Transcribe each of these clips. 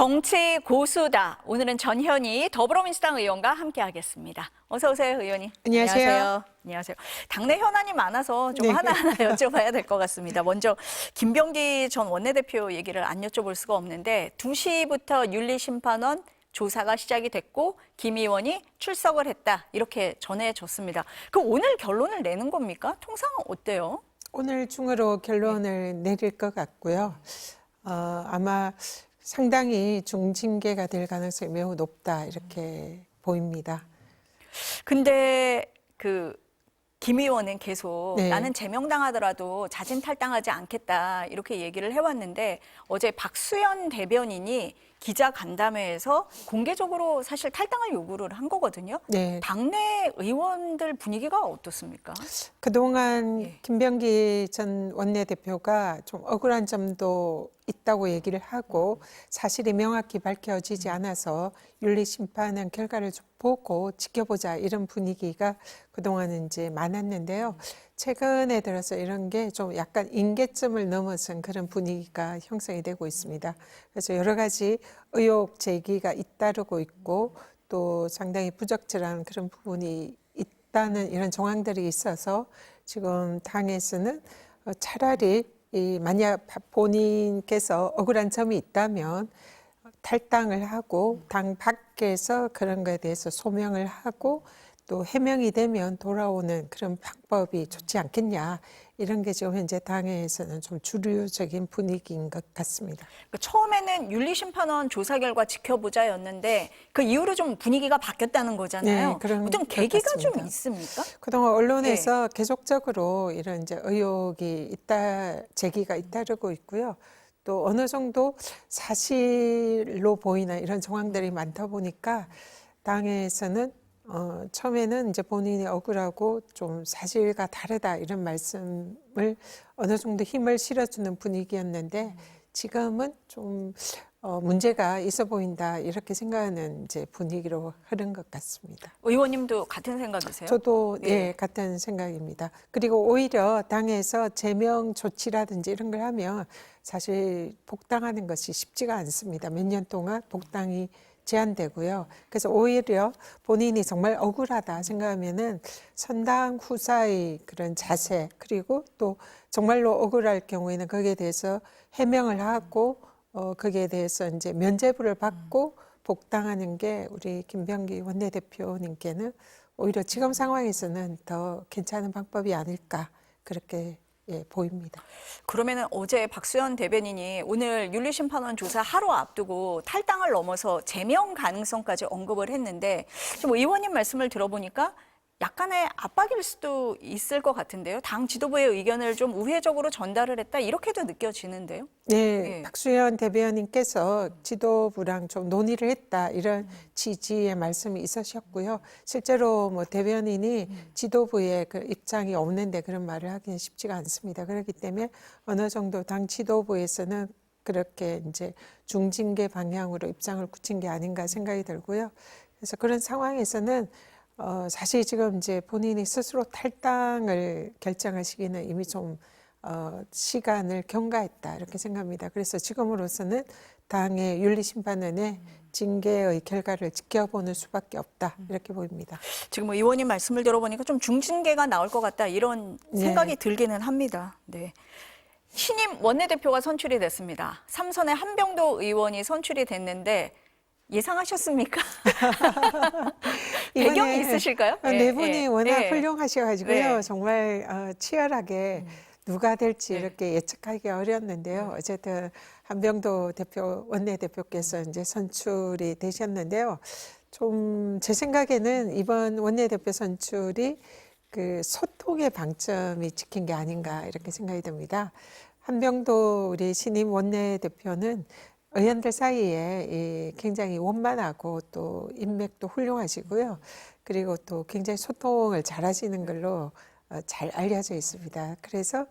정치 고수다. 오늘은 전현희 더불어민주당 의원과 함께하겠습니다. 어서 오세요, 의원님. 안녕하세요. 안녕하세요. 당내 현안이 많아서 좀 네. 하나하나 여쭤봐야 될 것 같습니다. 먼저 김병기 전 원내대표 얘기를 안 여쭤볼 수가 없는데 2시부터 윤리심판원 조사가 시작이 됐고 김 의원이 출석을 했다. 이렇게 전해졌습니다. 그럼 오늘 결론을 내는 겁니까? 통상 어때요? 오늘 중으로 결론을 내릴 것 같고요. 아마 상당히 중징계가 될 가능성이 매우 높다 이렇게 보입니다. 근데 김 의원은 계속 네. 나는 제명당하더라도 자진 탈당하지 않겠다 이렇게 얘기를 해왔는데 어제 박수현 대변인이 기자 간담회에서 공개적으로 사실 탈당을 요구를 한 거거든요. 네. 당내 의원들 분위기가 어떻습니까? 그동안 예. 김병기 전 원내대표가 좀 억울한 점도 있다고 얘기를 하고 사실이 명확히 밝혀지지 않아서 윤리심판은 결과를 좀 보고 지켜보자 이런 분위기가 그동안은 이제 많았는데요. 최근에 들어서 이런 게 좀 약간 임계점을 넘어선 그런 분위기가 형성이 되고 있습니다. 그래서 여러 가지 의혹 제기가 잇따르고 있고 또 상당히 부적절한 그런 부분이 있다는 이런 정황들이 있어서 지금 당에서는 차라리 만약 본인께서 억울한 점이 있다면 탈당을 하고 당 밖에서 그런 거에 대해서 소명을 하고 또 해명이 되면 돌아오는 그런 방법이 좋지 않겠냐 이런 게 지금 현재 당에서는 좀 주류적인 분위기인 것 같습니다. 처음에는 윤리심판원 조사 결과 지켜보자였는데 그 이후로 좀 분위기가 바뀌었다는 거잖아요. 네, 그런 어떤 것 계기가 좀 같습니다. 있습니까? 그동안 언론에서 계속적으로 이런 이제 의혹이 제기가 잇따르고 있고요. 또 어느 정도 사실로 보이는 이런 정황들이 많다 보니까 당에서는 처음에는 이제 본인이 억울하고 좀 사실과 다르다 이런 말씀을 어느 정도 힘을 실어주는 분위기였는데 지금은 좀 문제가 있어 보인다 이렇게 생각하는 이제 분위기로 흐른 것 같습니다. 의원님도 같은 생각이세요? 저도 예. 예, 같은 생각입니다. 그리고 오히려 당에서 제명 조치라든지 이런 걸 하면 사실 복당하는 것이 쉽지가 않습니다. 몇 년 동안 복당이 제한되고요. 그래서 오히려 본인이 정말 억울하다 생각하면은 선당 후사의 그런 자세 그리고 또 정말로 억울할 경우에는 거기에 대해서 해명을 하고 거기에 대해서 이제 면죄부를 받고 복당하는 게 우리 김병기 원내대표님께는 오히려 지금 상황에서는 더 괜찮은 방법이 아닐까 그렇게 보입니다. 그러면은 어제 박수현 대변인이 오늘 윤리심판원 조사 하루 앞두고 탈당을 넘어서 제명 가능성까지 언급을 했는데 지금 의원님 말씀을 들어보니까 약간의 압박일 수도 있을 것 같은데요. 당 지도부의 의견을 좀 우회적으로 전달을 했다 이렇게도 느껴지는데요. 네, 예. 박수현 대변인께서 지도부랑 좀 논의를 했다 이런 취지의 말씀이 있으셨고요. 실제로 뭐 대변인이 지도부의 그 입장이 없는데 그런 말을 하기는 쉽지가 않습니다. 그렇기 때문에 어느 정도 당 지도부에서는 그렇게 이제 중징계 방향으로 입장을 굳힌 게 아닌가 생각이 들고요. 그래서 그런 상황에서는 사실 지금 이제 본인이 스스로 탈당을 결정하시기는 이미 좀 시간을 경과했다 이렇게 생각합니다. 그래서 지금으로서는 당의 윤리심판원의 징계의 결과를 지켜보는 수밖에 없다 이렇게 보입니다. 지금 의원님 말씀을 들어보니까 좀 중징계가 나올 것 같다 이런 생각이 네. 들기는 합니다. 네. 신임 원내대표가 선출이 됐습니다. 삼선의 한병도 의원이 선출이 됐는데 예상하셨습니까? 배경이 있으실까요? 네 분이 워낙 예. 훌륭하셔가지고요. 네. 정말 치열하게 누가 될지 네. 이렇게 예측하기 어려웠는데요. 어쨌든 한병도 원내대표께서 이제 선출이 되셨는데요. 좀 제 생각에는 이번 원내대표 선출이 그 소통의 방점이 찍힌 게 아닌가 이렇게 생각이 듭니다. 한병도 우리 신임 원내대표는 의원들 사이에 굉장히 원만하고 또 인맥도 훌륭하시고요. 그리고 또 굉장히 소통을 잘하시는 걸로 잘 알려져 있습니다. 그래서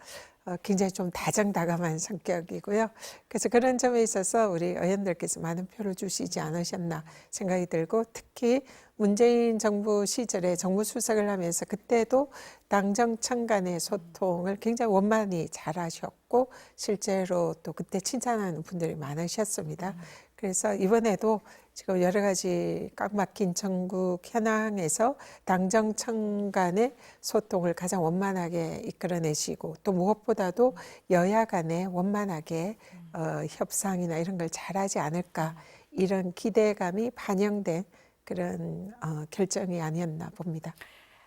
굉장히 좀 다정다감한 성격이고요. 그래서 그런 점에 있어서 우리 의원들께서 많은 표를 주시지 않으셨나 생각이 들고 특히 문재인 정부 시절에 정무수석을 하면서 그때도 당정청 간의 소통을 굉장히 원만히 잘하셨고 실제로 또 그때 칭찬하는 분들이 많으셨습니다. 그래서 이번에도 지금 여러 가지 꽉 막힌 전국 현황에서 당정청 간의 소통을 가장 원만하게 이끌어내시고 또 무엇보다도 여야 간에 원만하게 협상이나 이런 걸 잘하지 않을까 이런 기대감이 반영된 그런 결정이 아니었나 봅니다.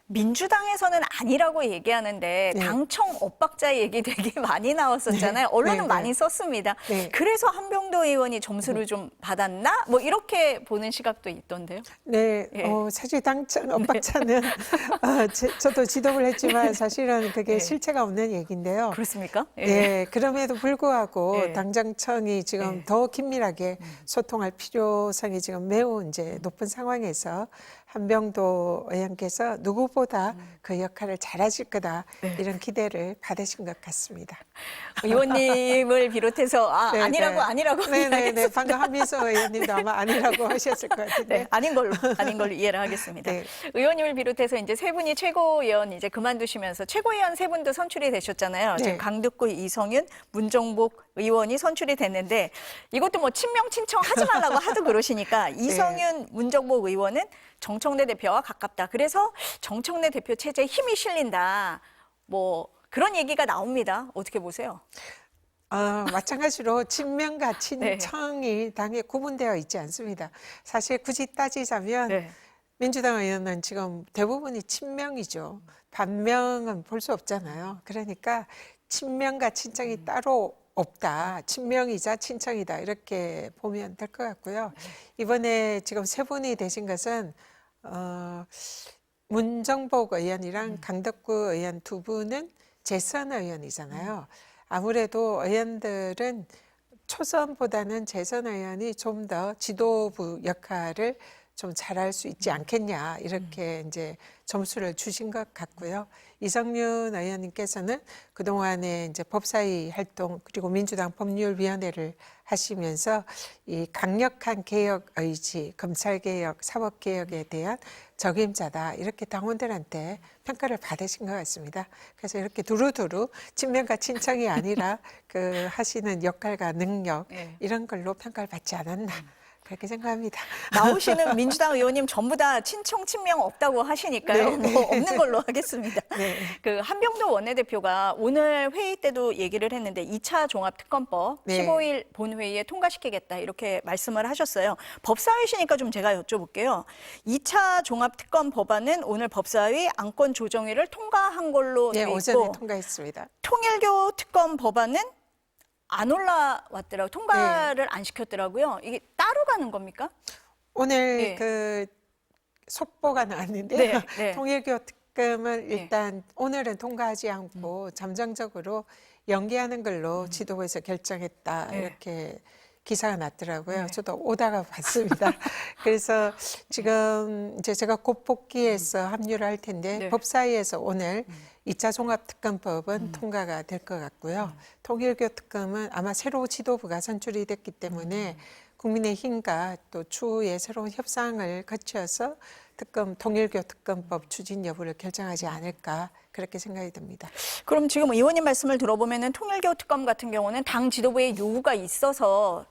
민주당에서는 아니라고 얘기하는데 네. 당청 엇박자 얘기 되게 많이 나왔었잖아요. 언론은 네, 네. 많이 썼습니다. 네. 그래서 한병도 의원이 점수를 좀 받았나? 뭐 이렇게 보는 시각도 있던데요. 네, 예. 사실 당청 엇박자는 저도 지도를 했지만 사실은 그게 예. 실체가 없는 얘기인데요. 그렇습니까? 예, 그럼에도 불구하고 예. 당정청이 지금 예. 더 긴밀하게 소통할 필요성이 지금 매우 이제 높은 상황에서 한병도 의원께서 누구보다 그 역할을 잘하실 거다 네. 이런 기대를 받으신 것 같습니다. 의원님을 비롯해서 네, 아니라고 네. 아니라고 네네네. 이야기했습니다. 방금 한민서 의원님도 아마 아니라고 하셨을 것 같은데. 네, 아닌 걸로 이해를 하겠습니다. 네. 의원님을 비롯해서 이제 세 분이 최고위원 이제 그만두시면서 최고위원 세 분도 선출이 되셨잖아요. 네. 지금 강득구, 이성윤, 문정복 의원이 선출이 됐는데 이것도 뭐 친명 친청하지 말라고 하도 그러시니까 이성윤, 문정복 의원은 정청래 대표와 가깝다. 그래서 정청래 대표 체제에 힘이 실린다. 뭐 그런 얘기가 나옵니다. 어떻게 보세요? 마찬가지로 친명과 친청이 당에 구분되어 있지 않습니다. 사실 굳이 따지자면 네. 민주당 의원은 지금 대부분이 친명이죠. 반명은 볼 수 없잖아요. 그러니까 친명과 친청이 따로 없다. 친명이자 친청이다. 이렇게 보면 될 것 같고요. 이번에 지금 세 분이 되신 것은 문정복 의원이랑 강덕구 의원 두 분은 재선 의원이잖아요. 아무래도 의원들은 초선보다는 재선 의원이 좀 더 지도부 역할을 좀 잘할 수 있지 않겠냐 이렇게 이제 점수를 주신 것 같고요. 이성윤 의원님께서는 그동안에 이제 법사위 활동 그리고 민주당 법률위원회를 하시면서 이 강력한 개혁 의지, 검찰 개혁, 사법 개혁에 대한 적임자다 이렇게 당원들한테 평가를 받으신 것 같습니다. 그래서 이렇게 두루두루 친명과 친청이 아니라 그 하시는 역할과 능력 네. 이런 걸로 평가를 받지 않았나. 그렇게 생각합니다. 나오시는 민주당 의원님 전부 다 친청 친명 없다고 하시니까요. 네, 뭐 없는 걸로 하겠습니다. 네. 그 한병도 원내대표가 오늘 회의 때도 얘기를 했는데 2차 종합특검법 네. 15일 본회의에 통과시키겠다 이렇게 말씀을 하셨어요. 법사위시니까 좀 제가 여쭤볼게요. 2차 종합특검 법안은 오늘 법사위 안건조정위를 통과한 걸로 네, 돼 오전에 있고 통과했습니다. 통일교 특검 법안은 안 올라왔더라고요. 통과를 안 시켰더라고요. 이게 따로 가는 겁니까? 오늘 네. 그 속보가 나왔는데 네, 네. 통일교 특검을 네. 일단 오늘은 통과하지 않고 잠정적으로 연기하는 걸로 지도부에서 결정했다 네. 이렇게 기사가 났더라고요. 네. 저도 오다가 봤습니다. 그래서 지금 이제 제가 곧 복귀해서 합류를 할 텐데 네. 법사위에서 오늘 2차 종합특검법은 통과가 될 것 같고요. 통일교 특검은 아마 새로 지도부가 선출이 됐기 때문에 국민의힘과 또 추후에 새로운 협상을 거쳐서 통일교 특검법 추진 여부를 결정하지 않을까 그렇게 생각이 듭니다. 그럼 지금 의원님 말씀을 들어보면은 통일교 특검 같은 경우는 당 지도부의 요구가 있어서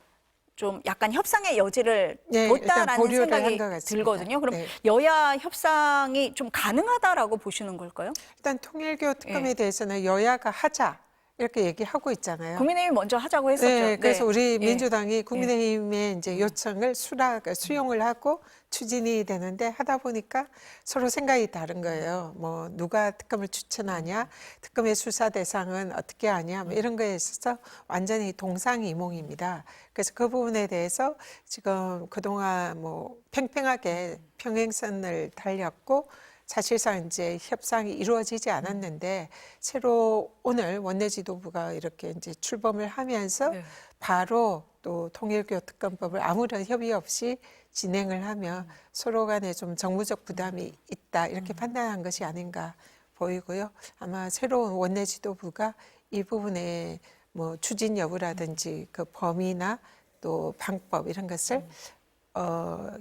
좀 약간 협상의 여지를 네, 일단 뒀다라는 보류를 한 생각이 것 같습니다. 들거든요. 그럼 네. 여야 협상이 좀 가능하다라고 보시는 걸까요? 일단 통일교 특검에 네. 대해서는 여야가 하자 이렇게 얘기하고 있잖아요. 국민의힘이 먼저 하자고 했었죠. 네, 그래서 우리 예. 민주당이 국민의힘의 이제 요청을 수용을 하고 추진이 되는데 하다 보니까 서로 생각이 다른 거예요. 뭐 누가 특검을 추천하냐, 특검의 수사 대상은 어떻게 하냐, 뭐 이런 거에 있어서 완전히 동상이몽입니다. 그래서 그 부분에 대해서 지금 그동안 뭐 팽팽하게 평행선을 달렸고 사실상 이제 협상이 이루어지지 않았는데 새로 오늘 원내 지도부가 이렇게 이제 출범을 하면서 네. 바로 또 통일교 특검법을 아무런 협의 없이 진행을 하며 서로 간에 좀 정무적 부담이 있다 이렇게 판단한 것이 아닌가 보이고요. 아마 새로운 원내 지도부가 이 부분에 뭐 추진 여부라든지 그 범위나 또 방법 이런 것을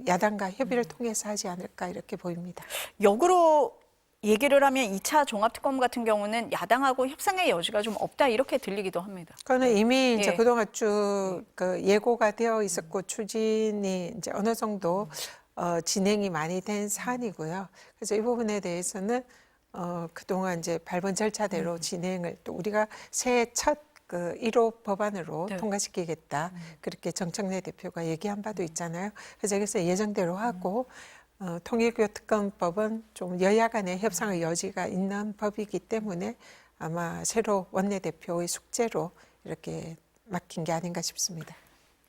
야당과 협의를 통해서 하지 않을까 이렇게 보입니다. 역으로 얘기를 하면 2차 종합특검 같은 경우는 야당하고 협상의 여지가 좀 없다 이렇게 들리기도 합니다. 그거는 이미 이제 예. 그동안 쭉 그 예고가 되어 있었고 추진이 이제 어느 정도 진행이 많이 된 사안이고요. 그래서 이 부분에 대해서는 그동안 이제 밟은 절차대로 진행을 또 우리가 새해 첫 그 1호 법안으로 네. 통과시키겠다. 그렇게 정청래 대표가 얘기한 바도 있잖아요. 그래서 예정대로 하고 통일교특검법은 좀 여야 간의 협상의 여지가 있는 법이기 때문에 아마 새로 원내대표의 숙제로 이렇게 맡긴 게 아닌가 싶습니다.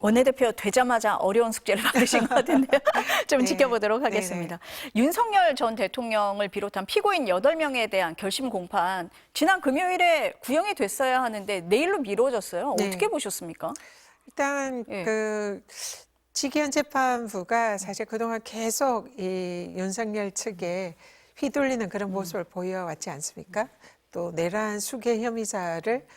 원내대표 되자마자 어려운 숙제를 받으신 것 같은데요. 좀 네. 지켜보도록 하겠습니다. 윤석열 전 대통령을 비롯한 피고인 8명에 대한 결심 공판 지난 금요일에 구형이 됐어야 하는데 내일로 미뤄졌어요. 네. 어떻게 보셨습니까? 일단 예. 그 지기현 재판부가 사실 그동안 계속 이 윤석열 측에 휘둘리는 그런 모습을 보여왔지 않습니까? 또 내란 수괴 혐의자를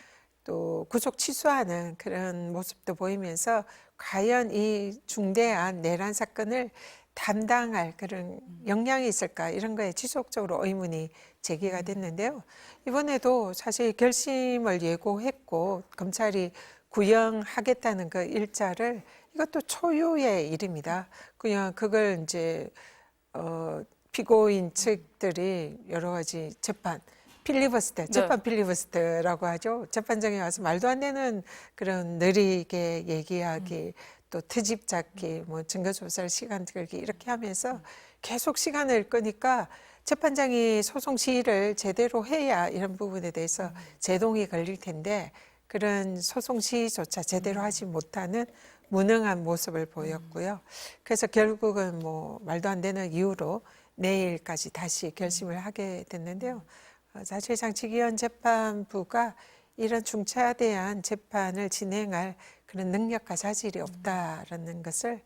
또 구속 취소하는 그런 모습도 보이면서 과연 이 중대한 내란 사건을 담당할 그런 역량이 있을까 이런 거에 지속적으로 의문이 제기가 됐는데요. 이번에도 사실 결심을 예고했고 검찰이 구형하겠다는 그 일자를 이것도 초유의 일입니다. 그냥 그걸 이제 피고인 측들이 여러 가지 필리버스터, 재판 필리버스터라고 하죠. 재판장에 와서 말도 안 되는 그런 느리게 얘기하기, 또 트집 잡기, 뭐 증거 조사를 시간 끌기 이렇게 하면서 계속 시간을 끄니까 재판장이 소송 시의를 제대로 해야 이런 부분에 대해서 제동이 걸릴 텐데 그런 소송 시의조차 제대로 하지 못하는 무능한 모습을 보였고요. 그래서 결국은 뭐 말도 안 되는 이유로 내일까지 다시 결심을 하게 됐는데요. 사실상 지기현 재판부가 이런 중차대한 재판을 진행할 그런 능력과 자질이 없다라는 것을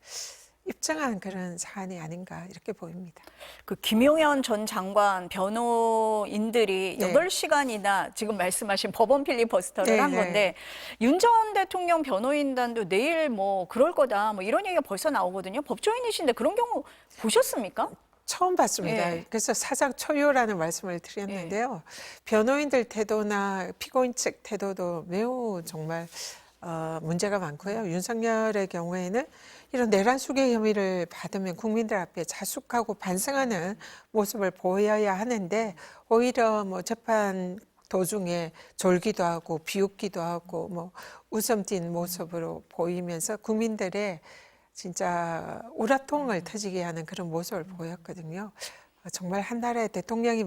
입증한 그런 사안이 아닌가 이렇게 보입니다. 그 김용현 전 장관 변호인들이 네. 8시간이나 지금 말씀하신 법원 필리버스터를 네, 한 네. 건데 윤 전 대통령 변호인단도 내일 뭐 그럴 거다 뭐 이런 얘기가 벌써 나오거든요. 법조인이신데 그런 경우 보셨습니까? 처음 봤습니다. 예. 그래서 사상 초유라는 말씀을 드렸는데요. 변호인들 태도나 피고인 측 태도도 매우 정말 문제가 많고요. 윤석열의 경우에는 이런 내란 수괴 혐의를 받으면 국민들 앞에 자숙하고 반성하는 모습을 보여야 하는데 오히려 뭐 재판 도중에 졸기도 하고 비웃기도 하고 뭐 웃음 띤 모습으로 보이면서 국민들의 진짜 우라통을 터지게 하는 그런 모습을 보였거든요. 정말 한 나라의 대통령이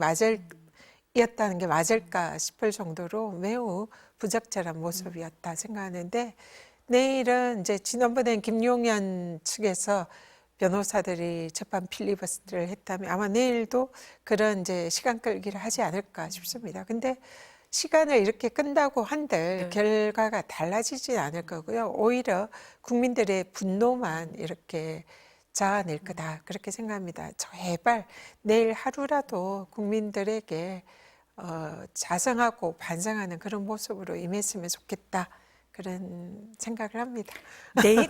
이었다는 게 맞을까 싶을 정도로 매우 부적절한 모습이었다 생각하는데 내일은 이제 지난번엔 김용현 측에서 변호사들이 재판 필리버스터를 했다면 아마 내일도 그런 이제 시간 끌기를 하지 않을까 싶습니다. 근데 시간을 이렇게 끈다고 한들 결과가 달라지지 않을 거고요. 오히려 국민들의 분노만 이렇게 자아낼 거다. 그렇게 생각합니다. 제발 내일 하루라도 국민들에게 자성하고 반성하는 그런 모습으로 임했으면 좋겠다. 그런 생각을 합니다.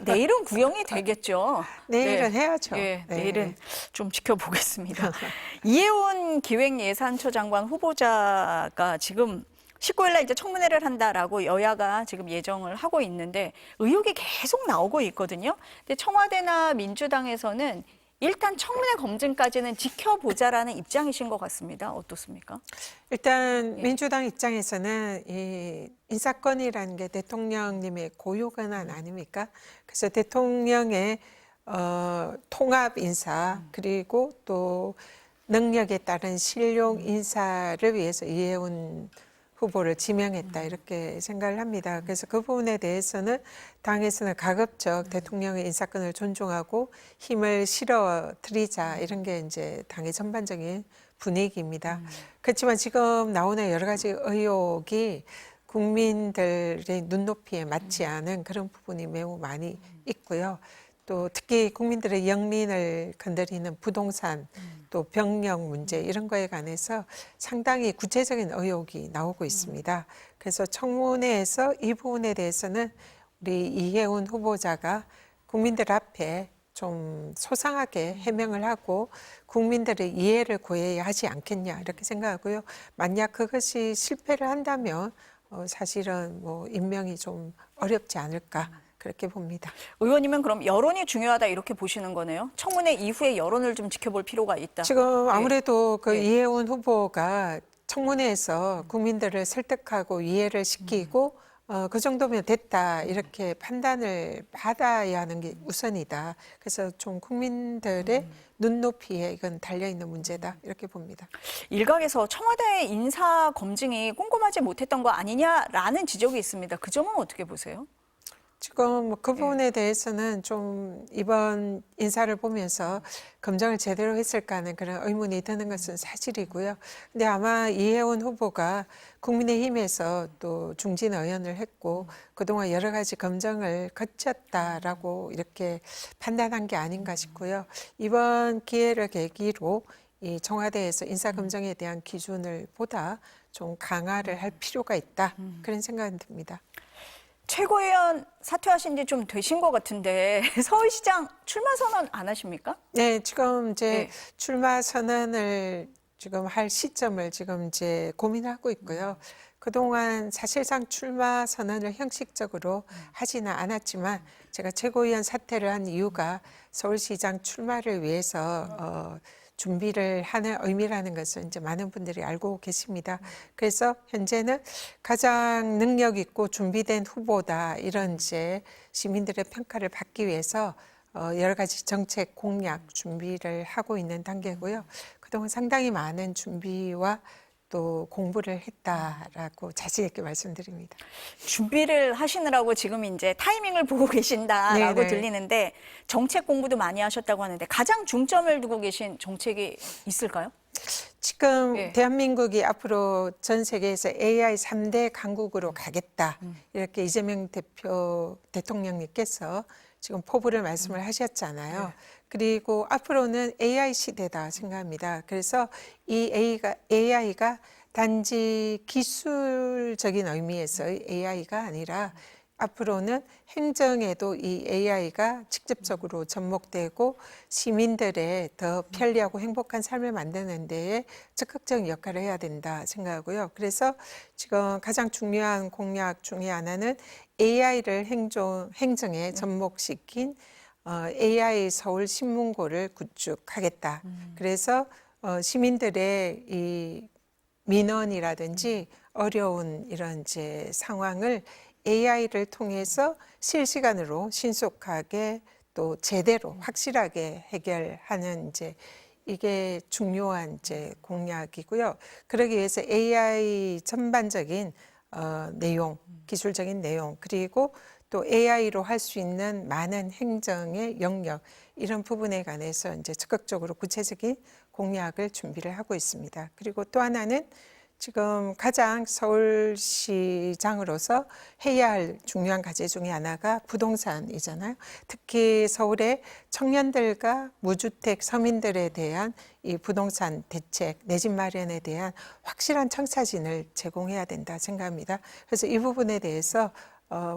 내일은 구형이 되겠죠. 내일은 네. 해야죠. 예, 네. 내일은 좀 지켜보겠습니다. 이혜원 기획예산처 장관 후보자가 지금 19일 날 이제 청문회를 한다라고 여야가 지금 예정을 하고 있는데 의혹이 계속 나오고 있거든요. 근데 청와대나 민주당에서는 일단 청문회 검증까지는 지켜보자라는 입장이신 것 같습니다. 어떻습니까? 일단 민주당 입장에서는 이 인사권이라는 게 대통령님의 고유 권한 아닙니까? 그래서 대통령의 통합 인사 그리고 또 능력에 따른 실용 인사를 위해서 이혜훈 후보를 지명했다 이렇게 생각을 합니다. 그래서 그 부분에 대해서는 당에서는 가급적 대통령의 인사권을 존중하고 힘을 실어 드리자 이런 게 이제 당의 전반적인 분위기입니다. 그렇지만 지금 나오는 여러 가지 의혹이 국민들의 눈높이에 맞지 않은 그런 부분이 매우 많이 있고요. 또 특히 국민들의 영린을 건드리는 부동산 또 병력 문제 이런 거에 관해서 상당히 구체적인 의혹이 나오고 있습니다. 그래서 청문회에서 이 부분에 대해서는 우리 이혜훈 후보자가 국민들 앞에 좀 소상하게 해명을 하고 국민들의 이해를 구해야 하지 않겠냐 이렇게 생각하고요. 만약 그것이 실패를 한다면 사실은 뭐 임명이 좀 어렵지 않을까 그렇게 봅니다. 의원님은 그럼 여론이 중요하다 이렇게 보시는 거네요. 청문회 이후에 여론을 좀 지켜볼 필요가 있다. 지금 아무래도 그 네. 이해운 후보가 청문회에서 국민들을 설득하고 이해를 시키고 그 정도면 됐다 이렇게 판단을 받아야 하는 게 우선이다. 그래서 좀 국민들의 눈높이에 이건 달려 있는 문제다 이렇게 봅니다. 일각에서 청와대 인사 검증이 꼼꼼하지 못했던 거 아니냐라는 지적이 있습니다. 그 점은 어떻게 보세요? 지금 뭐그 부분에 대해서는 좀 이번 인사를 보면서 검증을 제대로 했을까 하는 그런 의문이 드는 것은 사실이고요. 근데 아마 이혜원 후보가 국민의힘에서 또 중진 의원을 했고 그동안 여러 가지 검증을 거쳤다라고 이렇게 판단한 게 아닌가 싶고요. 이번 기회를 계기로 이 청와대에서 인사검증에 대한 기준을 보다 좀 강화를 할 필요가 있다. 그런 생각이 듭니다. 최고위원 사퇴하신 지 좀 되신 것 같은데 서울시장 출마 선언 안 하십니까? 네, 지금 이제 네. 출마 선언을 지금 할 시점을 지금 이제 고민하고 있고요. 그동안 사실상 출마 선언을 형식적으로 하지는 않았지만 제가 최고위원 사퇴를 한 이유가 서울시장 출마를 위해서 준비를 하는 의미라는 것을 이제 많은 분들이 알고 계십니다. 그래서 현재는 가장 능력 있고 준비된 후보다 이런 이제 시민들의 평가를 받기 위해서 여러 가지 정책 공약 준비를 하고 있는 단계고요. 그동안 상당히 많은 준비와 또 공부를 했다라고 자신 있게 말씀드립니다. 준비를 하시느라고 지금 이제 타이밍을 보고 계신다라고 네네. 들리는데 정책 공부도 많이 하셨다고 하는데 가장 중점을 두고 계신 정책이 있을까요? 지금 네. 대한민국이 앞으로 전 세계에서 AI 3대 강국으로 가겠다. 이렇게 이재명 대통령님께서 지금 포부를 말씀을 하셨잖아요. 네. 그리고 앞으로는 AI 시대다 생각합니다. 그래서 이 AI가 단지 기술적인 의미에서의 AI가 아니라 앞으로는 행정에도 이 AI가 직접적으로 접목되고 시민들의 더 편리하고 행복한 삶을 만드는 데에 적극적인 역할을 해야 된다 생각하고요. 그래서 지금 가장 중요한 공약 중에 하나는 AI를 행정에 접목시킨 AI 서울 신문고를 구축하겠다. 그래서 시민들의 이 민원이라든지 어려운 이런 이제 상황을 AI를 통해서 실시간으로 신속하게 또 제대로 확실하게 해결하는 이제 이게 중요한 이제 공약이고요. 그러기 위해서 AI 전반적인 내용, 기술적인 내용 그리고 또 AI로 할 수 있는 많은 행정의 영역 이런 부분에 관해서 이제 적극적으로 구체적인 공약을 준비를 하고 있습니다. 그리고 또 하나는 지금 가장 서울시장으로서 해야 할 중요한 과제 중에 하나가 부동산이잖아요. 특히 서울의 청년들과 무주택 서민들에 대한 이 부동산 대책, 내 집 마련에 대한 확실한 청사진을 제공해야 된다 생각합니다. 그래서 이 부분에 대해서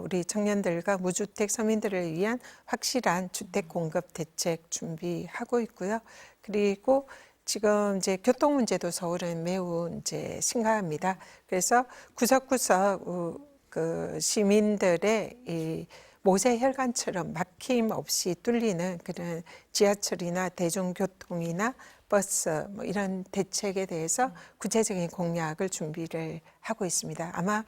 우리 청년들과 무주택 서민들을 위한 확실한 주택 공급 대책 준비하고 있고요. 그리고 지금 이제 교통 문제도 서울은 매우 이제 심각합니다. 그래서 구석구석 그 시민들의 이 모세혈관처럼 막힘 없이 뚫리는 그런 지하철이나 대중교통이나 버스 뭐 이런 대책에 대해서 구체적인 공약을 준비를 하고 있습니다. 아마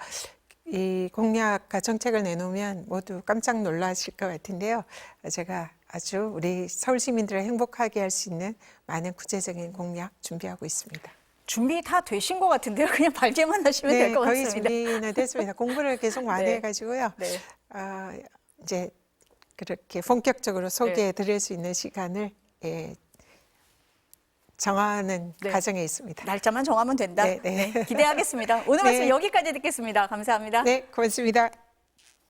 이 공약과 정책을 내놓으면 모두 깜짝 놀라실 것 같은데요. 제가 아주 우리 서울 시민들을 행복하게 할 수 있는 많은 구체적인 공약 준비하고 있습니다. 준비 다 되신 것 같은데요. 그냥 발제만 하시면 될 것 거의 같습니다. 준비는 됐습니다. 공부를 계속 많이 네. 해가지고요. 네. 이제 그렇게 본격적으로 소개해 드릴 수 있는 시간을 정하는 네. 과정에 있습니다. 날짜만 정하면 된다. 네, 네. 기대하겠습니다. 오늘 네. 말씀 여기까지 듣겠습니다. 감사합니다. 네, 고맙습니다.